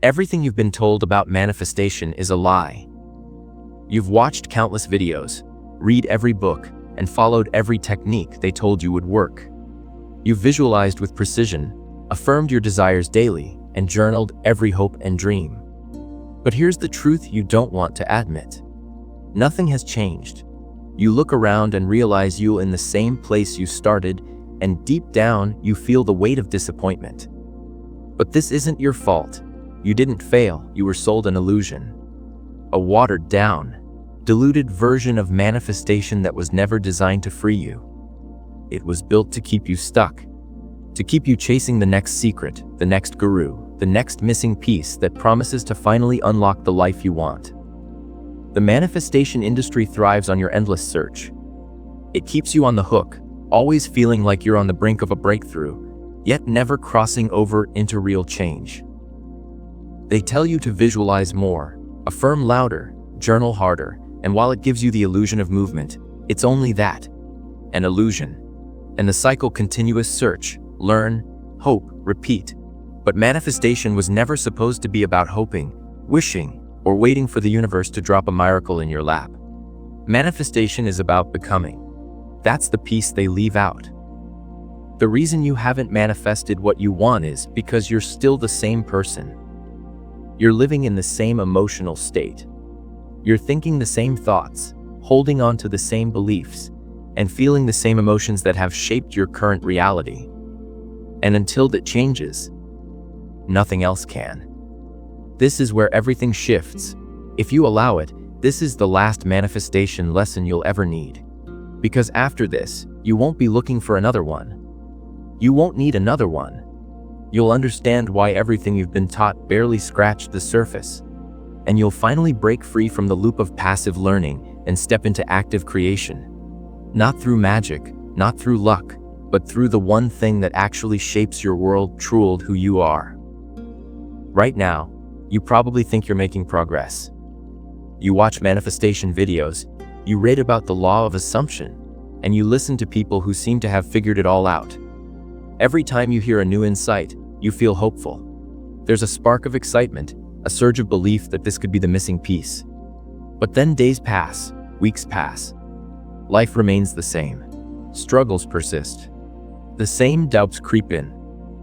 Everything you've been told about manifestation is a lie. You've watched countless videos, read every book, and followed every technique they told you would work. You've visualized with precision, affirmed your desires daily, and journaled every hope and dream. But here's the truth you don't want to admit. Nothing has changed. You look around and realize you're in the same place you started, and deep down you feel the weight of disappointment. But this isn't your fault. You didn't fail, you were sold an illusion. A watered down, diluted version of manifestation that was never designed to free you. It was built to keep you stuck, to keep you chasing the next secret, the next guru, the next missing piece that promises to finally unlock the life you want. The manifestation industry thrives on your endless search. It keeps you on the hook, always feeling like you're on the brink of a breakthrough, yet never crossing over into real change. They tell you to visualize more, affirm louder, journal harder, and while it gives you the illusion of movement, it's only that, an illusion. And the cycle continuous search, learn, hope, repeat. But manifestation was never supposed to be about hoping, wishing, or waiting for the universe to drop a miracle in your lap. Manifestation is about becoming. That's the piece they leave out. The reason you haven't manifested what you want is because you're still the same person. You're living in the same emotional state. You're thinking the same thoughts, holding on to the same beliefs, and feeling the same emotions that have shaped your current reality. And until that changes, nothing else can. This is where everything shifts. If you allow it, this is the last manifestation lesson you'll ever need. Because after this, you won't be looking for another one. You won't need another one. You'll understand why everything you've been taught barely scratched the surface. And you'll finally break free from the loop of passive learning and step into active creation. Not through magic, not through luck, but through the one thing that actually shapes your world, truly who you are. Right now, you probably think you're making progress. You watch manifestation videos, you read about the law of assumption, and you listen to people who seem to have figured it all out. Every time you hear a new insight, you feel hopeful. There's a spark of excitement, a surge of belief that this could be the missing piece. But then days pass, weeks pass. Life remains the same. Struggles persist. The same doubts creep in.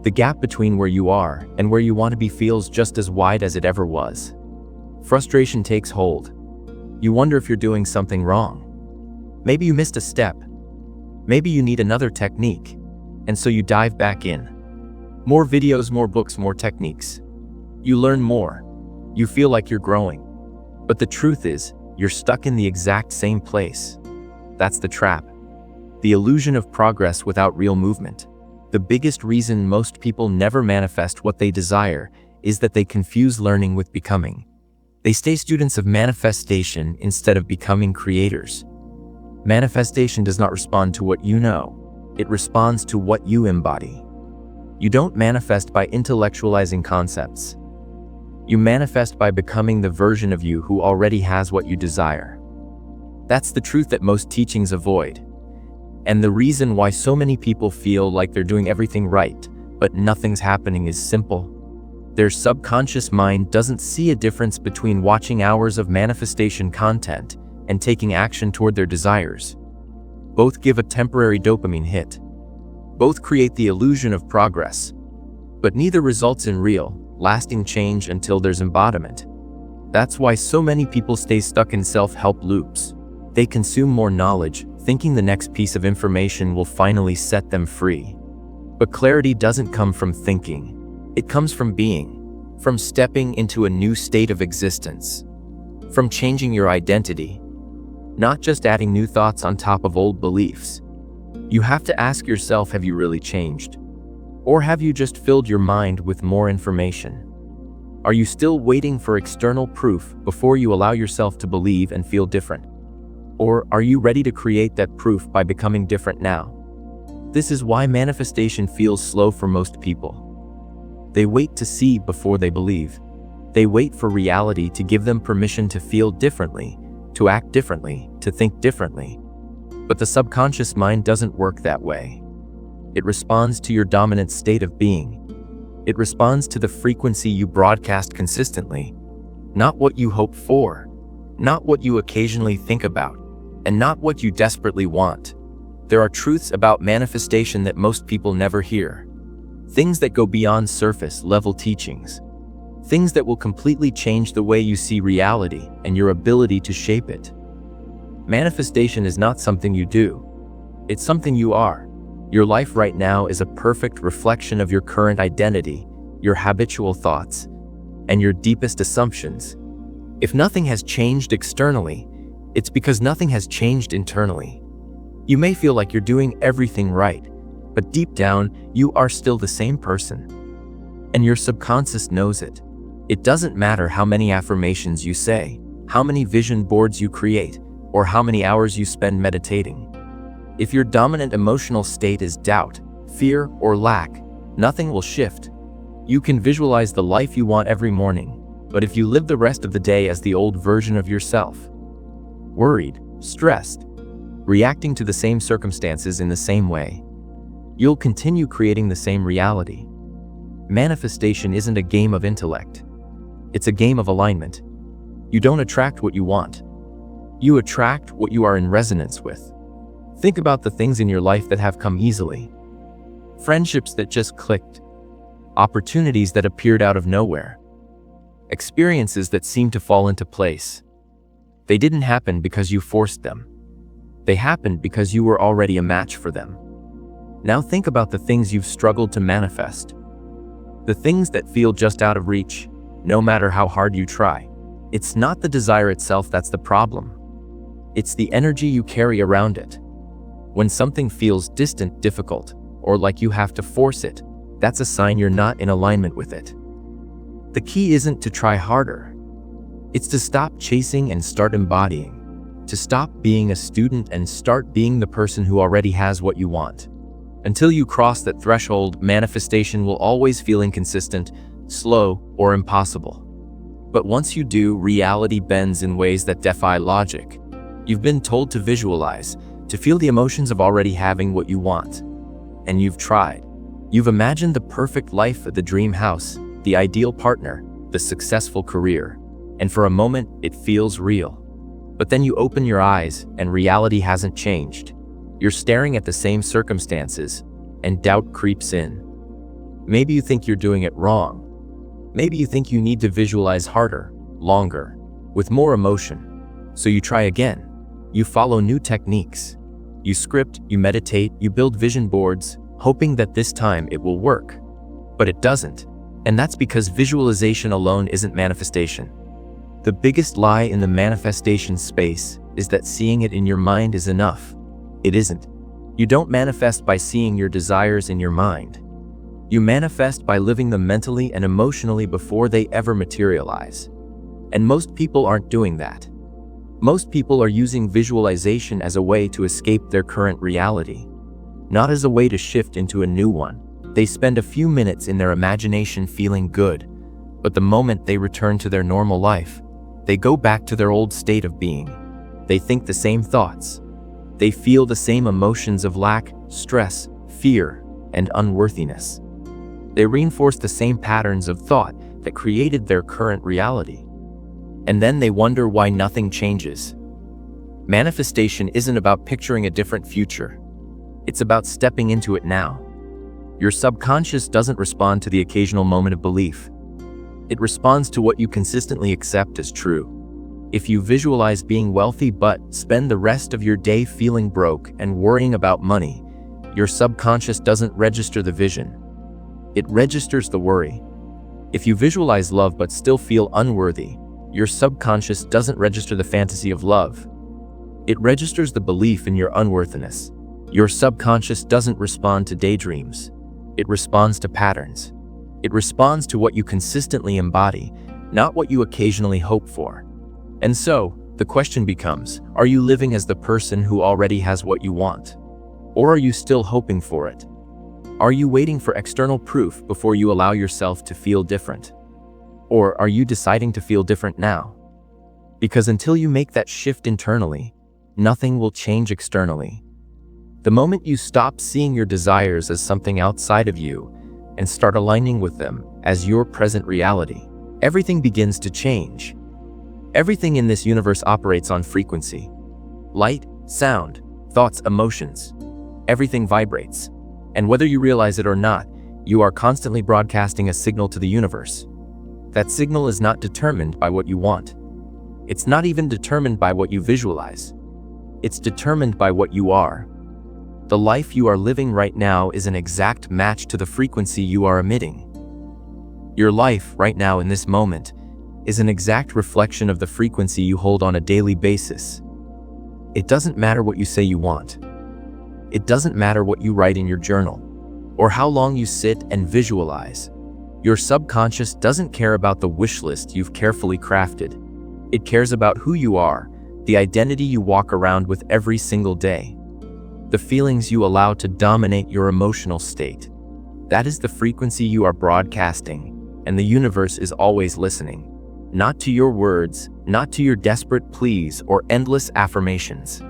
The gap between where you are and where you want to be feels just as wide as it ever was. Frustration takes hold. You wonder if you're doing something wrong. Maybe you missed a step. Maybe you need another technique. And so you dive back in. More videos, more books, more techniques. You learn more. You feel like you're growing. But the truth is, you're stuck in the exact same place. That's the trap. The illusion of progress without real movement. The biggest reason most people never manifest what they desire is that they confuse learning with becoming. They stay students of manifestation instead of becoming creators. Manifestation does not respond to what you know. It responds to what you embody. You don't manifest by intellectualizing concepts. You manifest by becoming the version of you who already has what you desire. That's the truth that most teachings avoid. And the reason why so many people feel like they're doing everything right, but nothing's happening is simple. Their subconscious mind doesn't see a difference between watching hours of manifestation content and taking action toward their desires. Both give a temporary dopamine hit. Both create the illusion of progress. But neither results in real, lasting change until there's embodiment. That's why so many people stay stuck in self-help loops. They consume more knowledge, thinking the next piece of information will finally set them free. But clarity doesn't come from thinking. It comes from being, from stepping into a new state of existence, from changing your identity, not just adding new thoughts on top of old beliefs. You have to ask yourself, have you really changed? Or have you just filled your mind with more information? Are you still waiting for external proof before you allow yourself to believe and feel different? Or are you ready to create that proof by becoming different now? This is why manifestation feels slow for most people. They wait to see before they believe. They wait for reality to give them permission to feel differently, to act differently, to think differently. But the subconscious mind doesn't work that way. It responds to your dominant state of being. It responds to the frequency you broadcast consistently, not what you hope for, not what you occasionally think about, and not what you desperately want. There are truths about manifestation that most people never hear. Things that go beyond surface-level teachings. Things that will completely change the way you see reality and your ability to shape it. Manifestation is not something you do. It's something you are. Your life right now is a perfect reflection of your current identity, your habitual thoughts, and your deepest assumptions. If nothing has changed externally, it's because nothing has changed internally. You may feel like you're doing everything right, but deep down, you are still the same person. And your subconscious knows it. It doesn't matter how many affirmations you say, how many vision boards you create, or how many hours you spend meditating. If your dominant emotional state is doubt, fear, or lack, nothing will shift. You can visualize the life you want every morning, but if you live the rest of the day as the old version of yourself, worried, stressed, reacting to the same circumstances in the same way, you'll continue creating the same reality. Manifestation isn't a game of intellect. It's a game of alignment. You don't attract what you want. You attract what you are in resonance with. Think about the things in your life that have come easily. Friendships that just clicked. Opportunities that appeared out of nowhere. Experiences that seemed to fall into place. They didn't happen because you forced them. They happened because you were already a match for them. Now think about the things you've struggled to manifest. The things that feel just out of reach, no matter how hard you try. It's not the desire itself that's the problem. It's the energy you carry around it. When something feels distant, difficult, or like you have to force it, that's a sign you're not in alignment with it. The key isn't to try harder. It's to stop chasing and start embodying. To stop being a student and start being the person who already has what you want. Until you cross that threshold, manifestation will always feel inconsistent, slow, or impossible. But once you do, reality bends in ways that defy logic. You've been told to visualize, to feel the emotions of already having what you want. And you've tried. You've imagined the perfect life, the dream house, the ideal partner, the successful career. And for a moment, it feels real. But then you open your eyes, and reality hasn't changed. You're staring at the same circumstances, and doubt creeps in. Maybe you think you're doing it wrong. Maybe you think you need to visualize harder, longer, with more emotion. So you try again. You follow new techniques. You script, you meditate, you build vision boards, hoping that this time it will work. But it doesn't. And that's because visualization alone isn't manifestation. The biggest lie in the manifestation space is that seeing it in your mind is enough. It isn't. You don't manifest by seeing your desires in your mind. You manifest by living them mentally and emotionally before they ever materialize. And most people aren't doing that. Most people are using visualization as a way to escape their current reality, not as a way to shift into a new one. They spend a few minutes in their imagination feeling good, but the moment they return to their normal life, they go back to their old state of being. They think the same thoughts. They feel the same emotions of lack, stress, fear, and unworthiness. They reinforce the same patterns of thought that created their current reality. And then they wonder why nothing changes. Manifestation isn't about picturing a different future. It's about stepping into it now. Your subconscious doesn't respond to the occasional moment of belief. It responds to what you consistently accept as true. If you visualize being wealthy but spend the rest of your day feeling broke and worrying about money, your subconscious doesn't register the vision. It registers the worry. If you visualize love but still feel unworthy, your subconscious doesn't register the fantasy of love. It registers the belief in your unworthiness. Your subconscious doesn't respond to daydreams. It responds to patterns. It responds to what you consistently embody, not what you occasionally hope for. And so, the question becomes, are you living as the person who already has what you want? Or are you still hoping for it? Are you waiting for external proof before you allow yourself to feel different? Or are you deciding to feel different now? Because until you make that shift internally, nothing will change externally. The moment you stop seeing your desires as something outside of you and start aligning with them as your present reality, everything begins to change. Everything in this universe operates on frequency. Light, sound, thoughts, emotions. Everything vibrates. And whether you realize it or not, you are constantly broadcasting a signal to the universe. That signal is not determined by what you want. It's not even determined by what you visualize. It's determined by what you are. The life you are living right now is an exact match to the frequency you are emitting. Your life right now in this moment is an exact reflection of the frequency you hold on a daily basis. It doesn't matter what you say you want. It doesn't matter what you write in your journal, or how long you sit and visualize. Your subconscious doesn't care about the wish list you've carefully crafted. It cares about who you are, the identity you walk around with every single day, the feelings you allow to dominate your emotional state. That is the frequency you are broadcasting, and the universe is always listening. Not to your words, not to your desperate pleas or endless affirmations.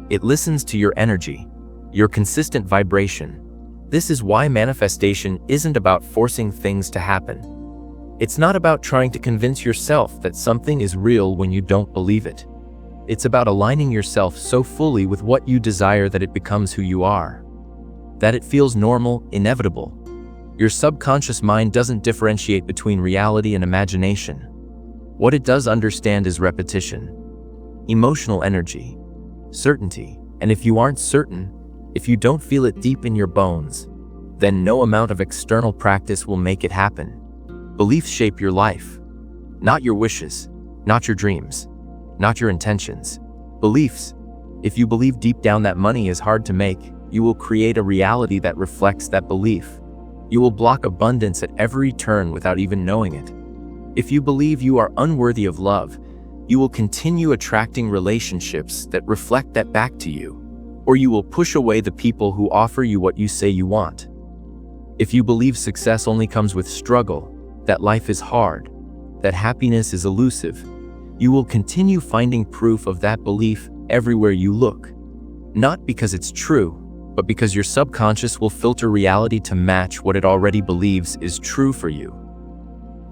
It listens to your energy, your consistent vibration. This is why manifestation isn't about forcing things to happen. It's not about trying to convince yourself that something is real when you don't believe it. It's about aligning yourself so fully with what you desire that it becomes who you are. That it feels normal, inevitable. Your subconscious mind doesn't differentiate between reality and imagination. What it does understand is repetition, emotional energy, certainty. And if you aren't certain, if you don't feel it deep in your bones, then no amount of external practice will make it happen. Beliefs shape your life, not your wishes, not your dreams, not your intentions. Beliefs. If you believe deep down that money is hard to make, you will create a reality that reflects that belief. You will block abundance at every turn without even knowing it. If you believe you are unworthy of love, you will continue attracting relationships that reflect that back to you, or you will push away the people who offer you what you say you want. If you believe success only comes with struggle, that life is hard, that happiness is elusive, you will continue finding proof of that belief everywhere you look. Not because it's true, but because your subconscious will filter reality to match what it already believes is true for you.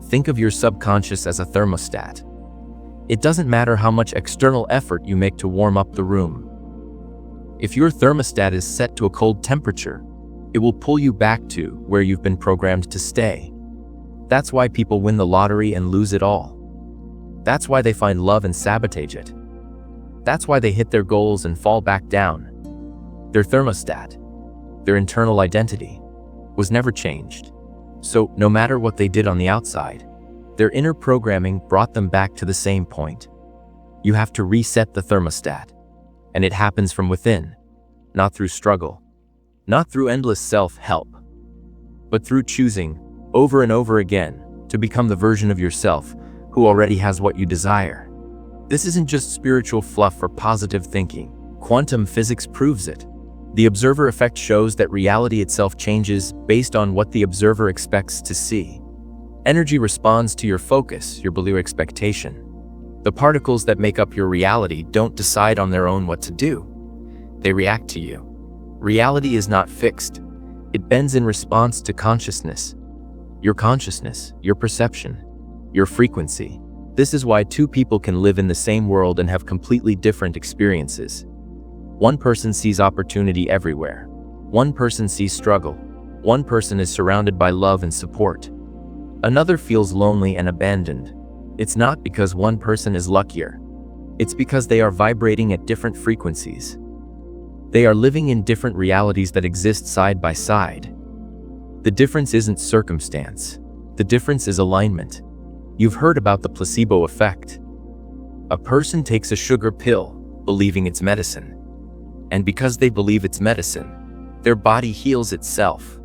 Think of your subconscious as a thermostat. It doesn't matter how much external effort you make to warm up the room. If your thermostat is set to a cold temperature, it will pull you back to where you've been programmed to stay. That's why people win the lottery and lose it all. That's why they find love and sabotage it. That's why they hit their goals and fall back down. Their thermostat, their internal identity, was never changed. So, no matter what they did on the outside, their inner programming brought them back to the same point. You have to reset the thermostat, and it happens from within, not through struggle, not through endless self-help, but through choosing, over and over again, to become the version of yourself who already has what you desire. This isn't just spiritual fluff or positive thinking. Quantum physics proves it. The observer effect shows that reality itself changes based on what the observer expects to see. Energy responds to your focus, your belief expectation. The particles that make up your reality don't decide on their own what to do. They react to you. Reality is not fixed. It bends in response to consciousness. Your consciousness, your perception, your frequency. This is why two people can live in the same world and have completely different experiences. One person sees opportunity everywhere. One person sees struggle. One person is surrounded by love and support. Another feels lonely and abandoned. It's not because one person is luckier. It's because they are vibrating at different frequencies. They are living in different realities that exist side by side. The difference isn't circumstance. The difference is alignment. You've heard about the placebo effect. A person takes a sugar pill, believing it's medicine. And because they believe it's medicine, their body heals itself.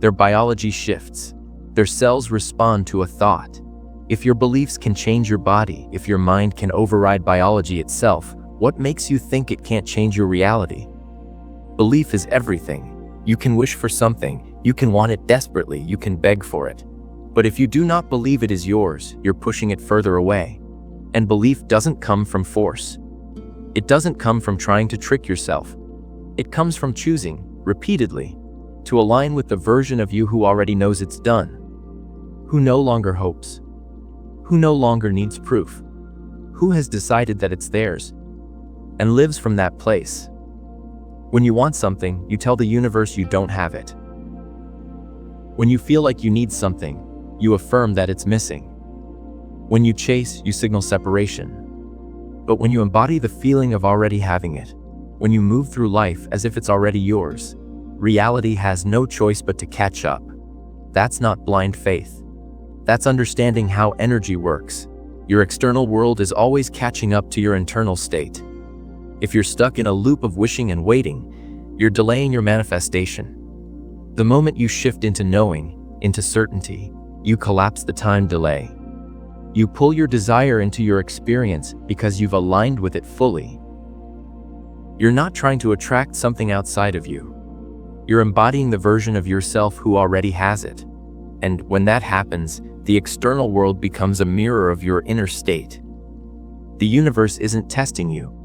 Their biology shifts. Their cells respond to a thought. If your beliefs can change your body, if your mind can override biology itself, what makes you think it can't change your reality? Belief is everything. You can wish for something, you can want it desperately, you can beg for it. But if you do not believe it is yours, you're pushing it further away. And belief doesn't come from force. It doesn't come from trying to trick yourself. It comes from choosing, repeatedly, to align with the version of you who already knows it's done, who no longer hopes, who no longer needs proof, who has decided that it's theirs, and lives from that place. When you want something, you tell the universe you don't have it. When you feel like you need something, you affirm that it's missing. When you chase, you signal separation. But when you embody the feeling of already having it, when you move through life as if it's already yours, reality has no choice but to catch up. That's not blind faith. That's understanding how energy works. Your external world is always catching up to your internal state. If you're stuck in a loop of wishing and waiting, you're delaying your manifestation. The moment you shift into knowing, into certainty, you collapse the time delay. You pull your desire into your experience because you've aligned with it fully. You're not trying to attract something outside of you. You're embodying the version of yourself who already has it. And when that happens, the external world becomes a mirror of your inner state. The universe isn't testing you.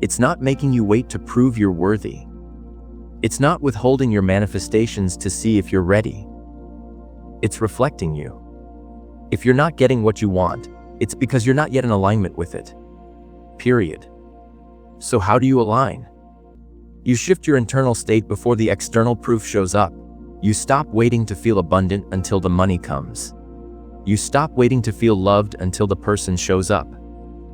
It's not making you wait to prove you're worthy. It's not withholding your manifestations to see if you're ready. It's reflecting you. If you're not getting what you want, it's because you're not yet in alignment with it. Period. So how do you align? You shift your internal state before the external proof shows up. You stop waiting to feel abundant until the money comes. You stop waiting to feel loved until the person shows up.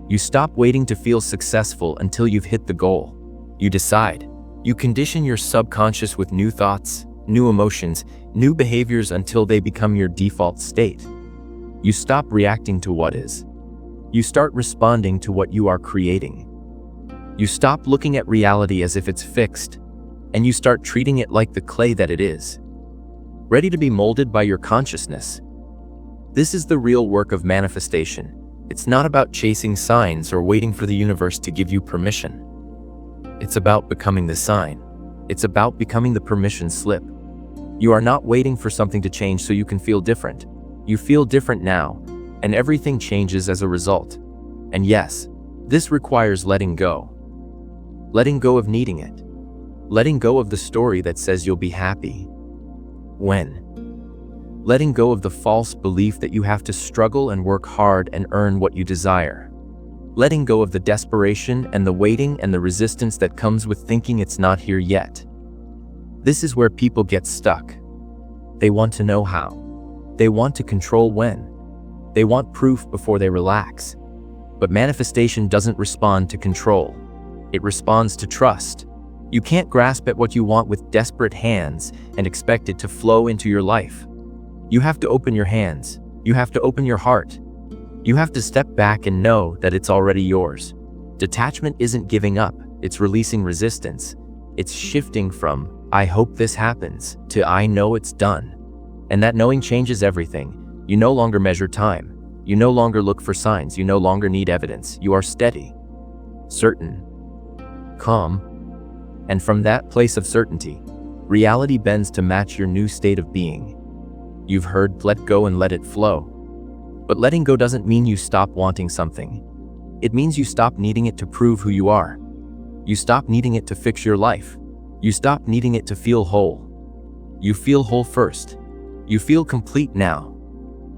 You stop waiting to feel successful until you've hit the goal. You decide. You condition your subconscious with new thoughts, new emotions, new behaviors until they become your default state. You stop reacting to what is. You start responding to what you are creating. You stop looking at reality as if it's fixed, and you start treating it like the clay that it is, ready to be molded by your consciousness. This is the real work of manifestation. It's not about chasing signs or waiting for the universe to give you permission. It's about becoming the sign. It's about becoming the permission slip. You are not waiting for something to change so you can feel different. You feel different now, and everything changes as a result. And yes, this requires letting go. Letting go of needing it. Letting go of the story that says you'll be happy. When? Letting go of the false belief that you have to struggle and work hard and earn what you desire. Letting go of the desperation and the waiting and the resistance that comes with thinking it's not here yet. This is where people get stuck. They want to know how. They want to control when. They want proof before they relax. But manifestation doesn't respond to control. It responds to trust. You can't grasp at what you want with desperate hands and expect it to flow into your life. You have to open your hands. You have to open your heart. You have to step back and know that it's already yours. Detachment isn't giving up, it's releasing resistance. It's shifting from, I hope this happens, to I know it's done. And that knowing changes everything. You no longer measure time. You no longer look for signs. You no longer need evidence. You are steady, certain, calm. And from that place of certainty, reality bends to match your new state of being. You've heard, let go and let it flow. But letting go doesn't mean you stop wanting something. It means you stop needing it to prove who you are. You stop needing it to fix your life. You stop needing it to feel whole. You feel whole first. You feel complete now.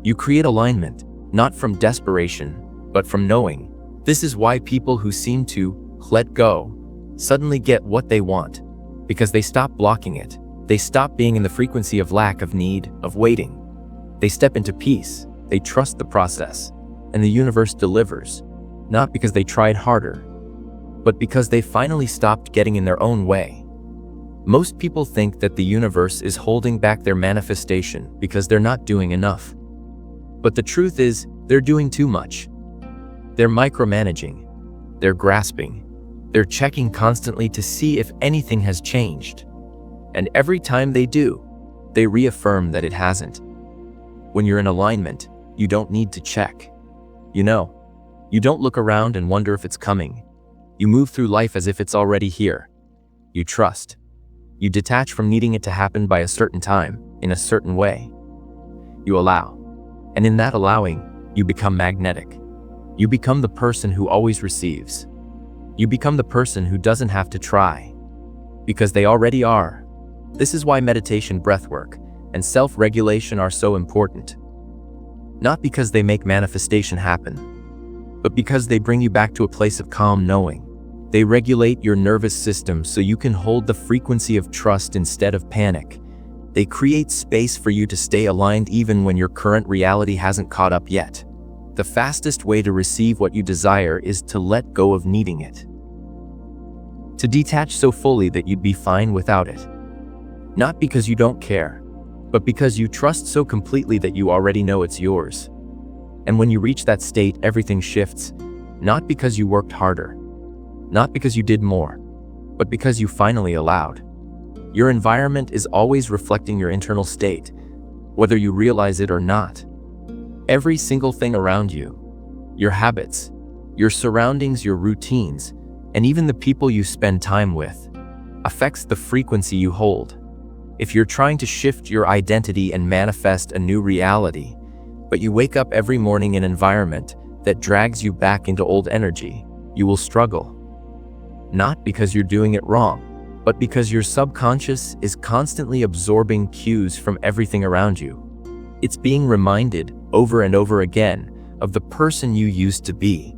You create alignment, not from desperation, but from knowing. This is why people who seem to let go suddenly get what they want, because they stop blocking it. They stop being in the frequency of lack, of need, of waiting. They step into peace. They trust the process, and the universe delivers, not because they tried harder, but because they finally stopped getting in their own way. Most people think that the universe is holding back their manifestation because they're not doing enough. But the truth is, they're doing too much. They're micromanaging. They're grasping. They're checking constantly to see if anything has changed. And every time they do, they reaffirm that it hasn't. When you're in alignment, you don't need to check. You know, you don't look around and wonder if it's coming. You move through life as if it's already here. You trust. You detach from needing it to happen by a certain time, in a certain way. You allow. And in that allowing, you become magnetic. You become the person who always receives. You become the person who doesn't have to try. Because they already are. This is why meditation, breathwork, and self-regulation are so important. Not because they make manifestation happen, but because they bring you back to a place of calm knowing. They regulate your nervous system so you can hold the frequency of trust instead of panic. They create space for you to stay aligned even when your current reality hasn't caught up yet. The fastest way to receive what you desire is to let go of needing it. To detach so fully that you'd be fine without it. Not because you don't care, but because you trust so completely that you already know it's yours. And when you reach that state, everything shifts, not because you worked harder, not because you did more, but because you finally allowed. Your environment is always reflecting your internal state, whether you realize it or not. Every single thing around you, your habits, your surroundings, your routines, and even the people you spend time with, affects the frequency you hold. If you're trying to shift your identity and manifest a new reality, but you wake up every morning in an environment that drags you back into old energy, you will struggle. Not because you're doing it wrong, but because your subconscious is constantly absorbing cues from everything around you. It's being reminded over and over again of the person you used to be.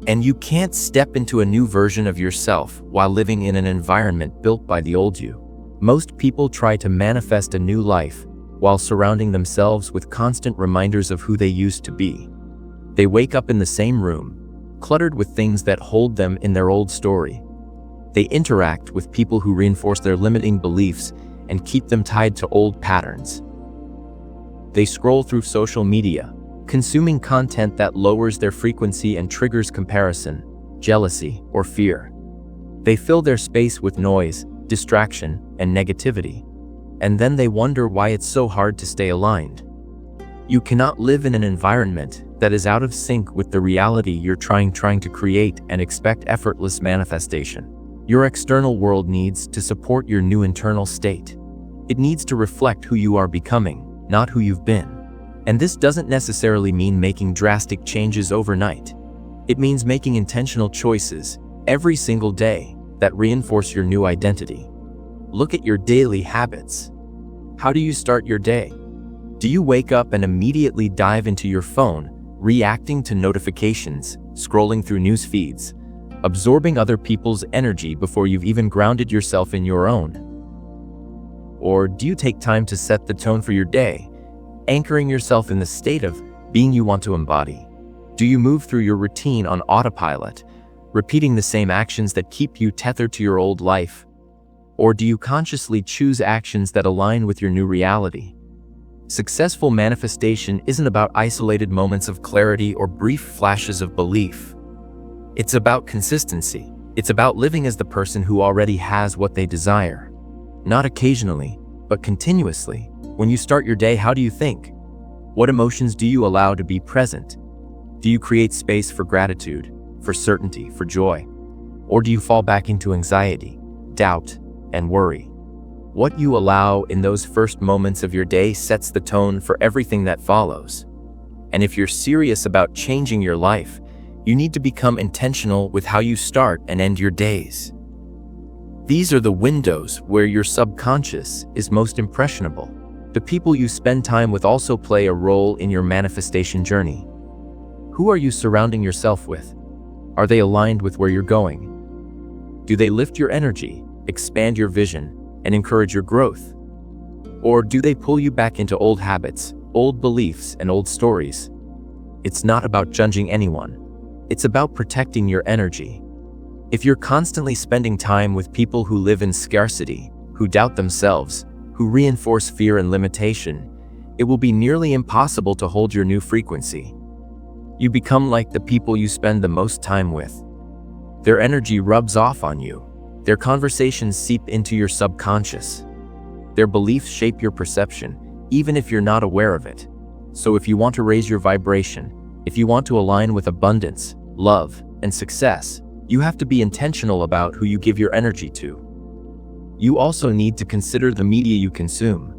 And you can't step into a new version of yourself while living in an environment built by the old you. Most people try to manifest a new life while surrounding themselves with constant reminders of who they used to be. They wake up in the same room, cluttered with things that hold them in their old story. They interact with people who reinforce their limiting beliefs and keep them tied to old patterns. They scroll through social media, consuming content that lowers their frequency and triggers comparison, jealousy, or fear. They fill their space with noise, distraction, and negativity, and then they wonder why it's so hard to stay aligned. You cannot live in an environment that is out of sync with the reality you're trying to create and expect effortless manifestation. Your external world needs to support your new internal state. It needs to reflect who you are becoming, not who you've been. And this doesn't necessarily mean making drastic changes overnight. It means making intentional choices every single day that reinforce your new identity. Look at your daily habits. How do you start your day? Do you wake up and immediately dive into your phone, reacting to notifications, scrolling through news feeds, absorbing other people's energy before you've even grounded yourself in your own? Or do you take time to set the tone for your day, anchoring yourself in the state of being you want to embody? Do you move through your routine on autopilot, repeating the same actions that keep you tethered to your old life? Or do you consciously choose actions that align with your new reality? Successful manifestation isn't about isolated moments of clarity or brief flashes of belief. It's about consistency. It's about living as the person who already has what they desire. Not occasionally, but continuously. When you start your day, how do you think? What emotions do you allow to be present? Do you create space for gratitude, for certainty, for joy? Or do you fall back into anxiety, doubt, and worry? What you allow in those first moments of your day sets the tone for everything that follows. And if you're serious about changing your life, you need to become intentional with how you start and end your days. These are the windows where your subconscious is most impressionable. The people you spend time with also play a role in your manifestation journey. Who are you surrounding yourself with? Are they aligned with where you're going? Do they lift your energy, expand your vision, and encourage your growth? Or do they pull you back into old habits, old beliefs, and old stories? It's not about judging anyone. It's about protecting your energy. If you're constantly spending time with people who live in scarcity, who doubt themselves, who reinforce fear and limitation, it will be nearly impossible to hold your new frequency. You become like the people you spend the most time with. Their energy rubs off on you. Their conversations seep into your subconscious. Their beliefs shape your perception, even if you're not aware of it. So if you want to raise your vibration, if you want to align with abundance, love, and success, you have to be intentional about who you give your energy to. You also need to consider the media you consume.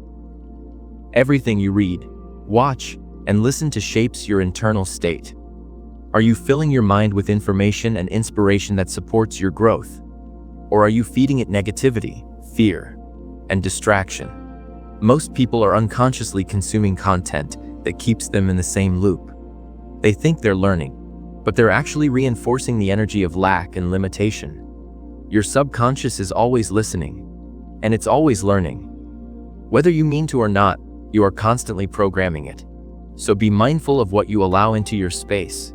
Everything you read, watch, and listen to shapes your internal state. Are you filling your mind with information and inspiration that supports your growth? Or are you feeding it negativity, fear, and distraction. Most people are unconsciously consuming content that keeps them in the same loop. They think they're learning, but they're actually reinforcing the energy of lack and limitation. Your subconscious is always listening, and it's always learning. Whether you mean to or not, you are constantly programming it. So be mindful of what you allow into your space.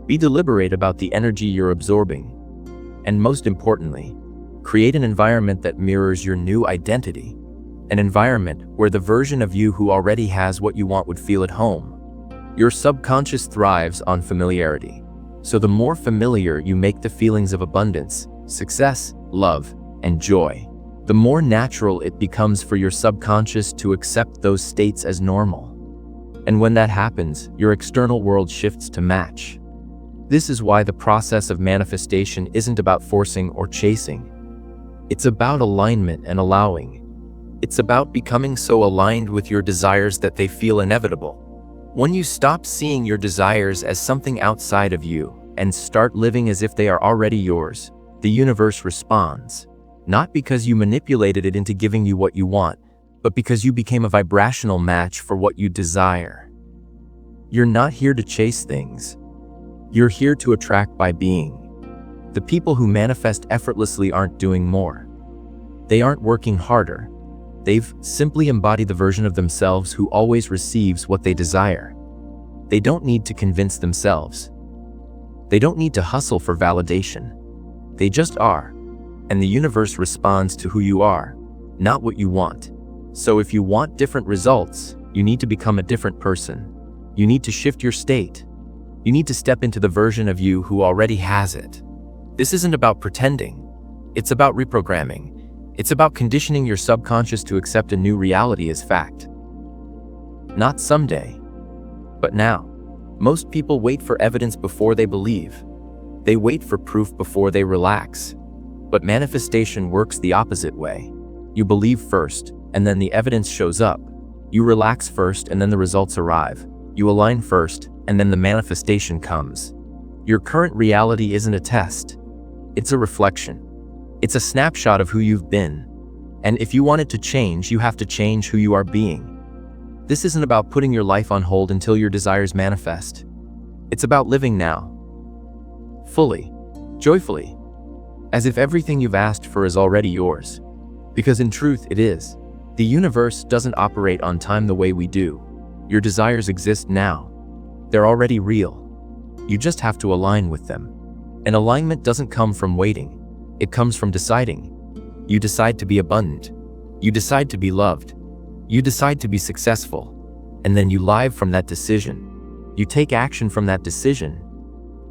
Be deliberate about the energy you're absorbing. And most importantly, create an environment that mirrors your new identity. An environment where the version of you who already has what you want would feel at home. Your subconscious thrives on familiarity. So the more familiar you make the feelings of abundance, success, love, and joy, the more natural it becomes for your subconscious to accept those states as normal. And when that happens, your external world shifts to match. This is why the process of manifestation isn't about forcing or chasing. It's about alignment and allowing. It's about becoming so aligned with your desires that they feel inevitable. When you stop seeing your desires as something outside of you and start living as if they are already yours, the universe responds. Not because you manipulated it into giving you what you want, but because you became a vibrational match for what you desire. You're not here to chase things. You're here to attract by being. The people who manifest effortlessly aren't doing more. They aren't working harder. They've simply embodied the version of themselves who always receives what they desire. They don't need to convince themselves. They don't need to hustle for validation. They just are. And the universe responds to who you are, not what you want. So if you want different results, you need to become a different person. You need to shift your state. You need to step into the version of you who already has it. This isn't about pretending. It's about reprogramming. It's about conditioning your subconscious to accept a new reality as fact. Not someday, but now. Most people wait for evidence before they believe. They wait for proof before they relax. But manifestation works the opposite way. You believe first, and then the evidence shows up. You relax first, and then the results arrive. You align first, and then the manifestation comes. Your current reality isn't a test. It's a reflection. It's a snapshot of who you've been. And if you want it to change, you have to change who you are being. This isn't about putting your life on hold until your desires manifest. It's about living now. Fully. Joyfully. As if everything you've asked for is already yours. Because in truth, it is. The universe doesn't operate on time the way we do. Your desires exist now. They're already real. You just have to align with them. And alignment doesn't come from waiting. It comes from deciding. You decide to be abundant. You decide to be loved. You decide to be successful. And then you live from that decision. You take action from that decision.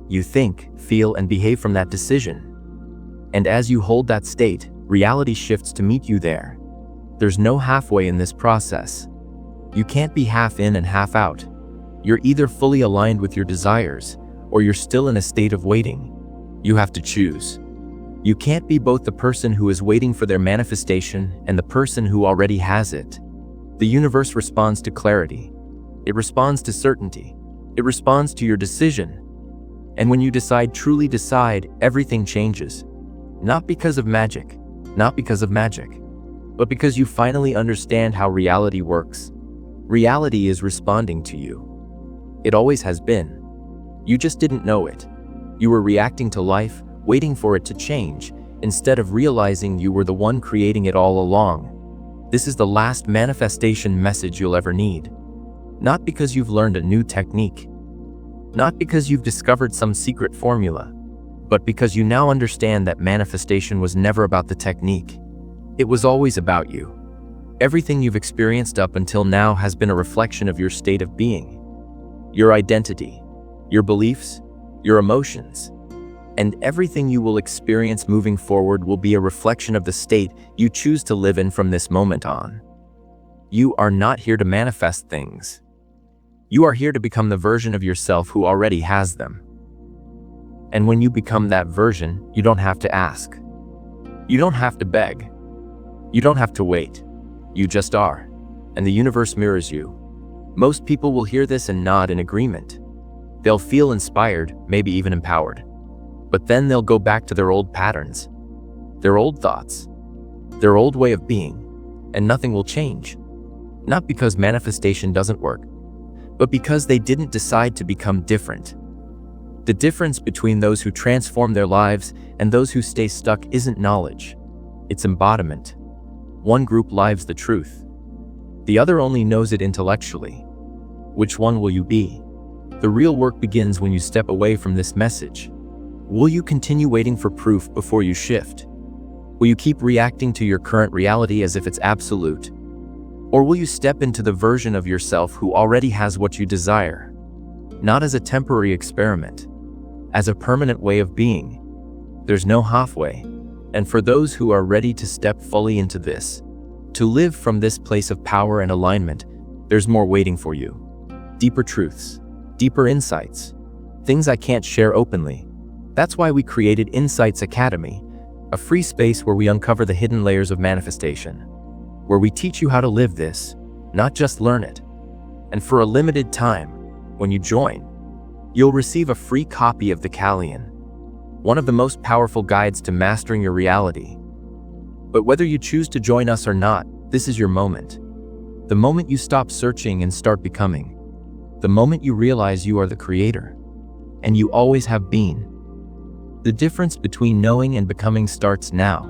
You think, feel, and behave from that decision. And as you hold that state, reality shifts to meet you there. There's no halfway in this process. You can't be half in and half out. You're either fully aligned with your desires, or you're still in a state of waiting. You have to choose. You can't be both the person who is waiting for their manifestation and the person who already has it. The universe responds to clarity. It responds to certainty. It responds to your decision. And when you decide, truly decide, everything changes. Not because of magic, not because of magic, but because you finally understand how reality works. Reality is responding to you. It always has been. You just didn't know it. You were reacting to life, waiting for it to change, instead of realizing you were the one creating it all along. This is the last manifestation message you'll ever need. Not because you've learned a new technique. Not because you've discovered some secret formula. But because you now understand that manifestation was never about the technique. It was always about you. Everything you've experienced up until now has been a reflection of your state of being. Your identity, your beliefs, your emotions. And everything you will experience moving forward will be a reflection of the state you choose to live in from this moment on. You are not here to manifest things. You are here to become the version of yourself who already has them. And when you become that version, you don't have to ask. You don't have to beg. You don't have to wait. You just are. And the universe mirrors you. Most people will hear this and nod in agreement. They'll feel inspired, maybe even empowered. But then they'll go back to their old patterns, their old thoughts, their old way of being, and nothing will change. Not because manifestation doesn't work, but because they didn't decide to become different. The difference between those who transform their lives and those who stay stuck isn't knowledge, it's embodiment. One group lives the truth. The other only knows it intellectually. Which one will you be? The real work begins when you step away from this message. Will you continue waiting for proof before you shift? Will you keep reacting to your current reality as if it's absolute? Or will you step into the version of yourself who already has what you desire? Not as a temporary experiment, as a permanent way of being. There's no halfway. And for those who are ready to step fully into this, to live from this place of power and alignment, there's more waiting for you. Deeper truths, deeper insights, things I can't share openly. That's why we created Insights Academy, a free space where we uncover the hidden layers of manifestation, where we teach you how to live this, not just learn it. And for a limited time, when you join, you'll receive a free copy of the Callion, one of the most powerful guides to mastering your reality. But whether you choose to join us or not, this is your moment. The moment you stop searching and start becoming. The moment you realize you are the creator. And you always have been. The difference between knowing and becoming starts now.